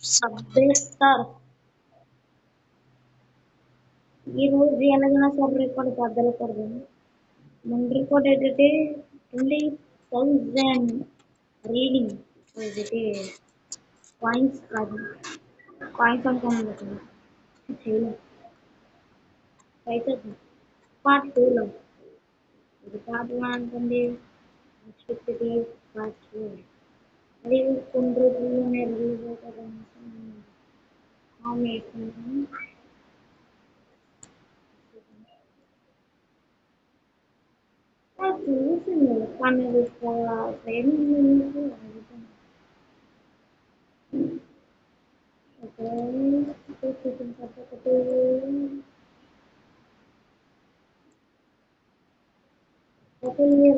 చంపేస్తారు. ఈ రోజు ఎలాగైనా సరే రికార్డు బద్దలకూడదు. మన రికార్డ్ ఏంటంటే 20,000 రీడింగ్. ఇది కాయిన్స్ కాదు, కాయిన్స్ అనుకోండి చేయలేదు. అయితే పార్ట్ 2లో ఇది పార్ట్ 1 అనుకోండి, నెక్స్ట్ ఇది పార్ట్ 2. అది కొన్ని రోజుల్లోనే రిలీజ్ అవుతుంది. చూసింది కానీ అది ట్రైనింగ్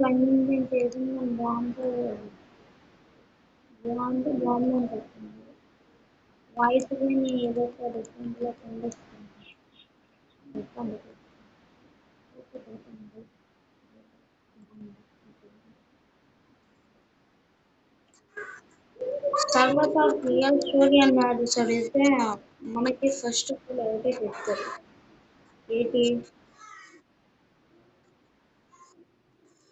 రన్నింగ్ చేసిన బాగుంది అనిపిస్తుంది. వాయిస్ కానీ ఏదో ఒక డిఫరెంట్గా కనిపిస్తుంది. తర్వాత రియల్ స్టోరీ అన్నది చదివితే మనకి ఫస్ట్ ఆఫ్ ఆల్ ఒకటే చెప్తారు. ఏంటి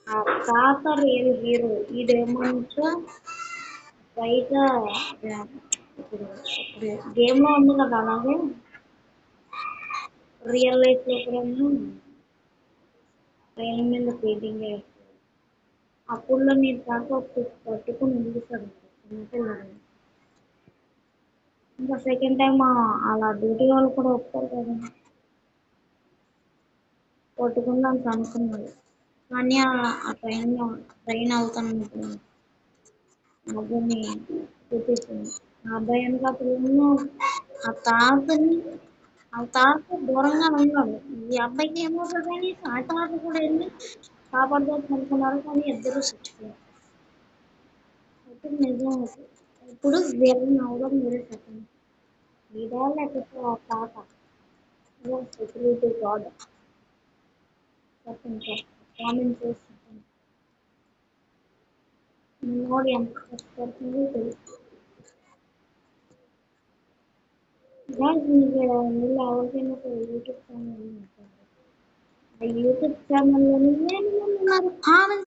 ఆ తాత రియల్ హీరో. ఈ డేమంతా బయట ఇప్పుడు గేమ్ లో ఉంది కదా, అలాగే రియల్ లైఫ్ లో కూడా ట్రైన్ మీద పెయింటింగ్ వేస్తారు. అప్పుడు నేను తాత పట్టుకుని నిలుస్తాడు చిన్నపిల్లడు. ఇంకా సెకండ్ టైం అలా డ్యూటీ వాళ్ళు కూడా వస్తారు కదా, పట్టుకుందాం అనుకున్నాడు. కానీ ఆ ట్రైన్ అవుతాను అబ్బాయిని చూపిస్తుంది. ఆ అబ్బాయి వెనక ఆ తాతని ఆ తాత దూరంగా ఉన్నాడు. ఈ అబ్బాయికి ఏమవుతుంది కానీ ఆ తాత కూడా వెళ్ళి కాపాడుకోవచ్చు అనుకున్నారు, కానీ ఇద్దరు చచ్చిపోయారు. ఇప్పుడు నిజం అవుతుంది. ఇప్పుడు వీళ్ళని అవడం మీరే చెప్పండి. ఇదా లేకపోతే ఆ తాత సెక్యూరిటీ గార్డ్ చెప్పండి సార్, కామెంట్ చేసి చెప్పండి. నోడి ఎంత కష్టపడుతుందో తెలుసు. మీకు మీరు ఎవరికైనా యూట్యూబ్ ఛానల్ ఉంటుంది. ఆ యూట్యూబ్ ఛానల్లోనే ఉన్నారు.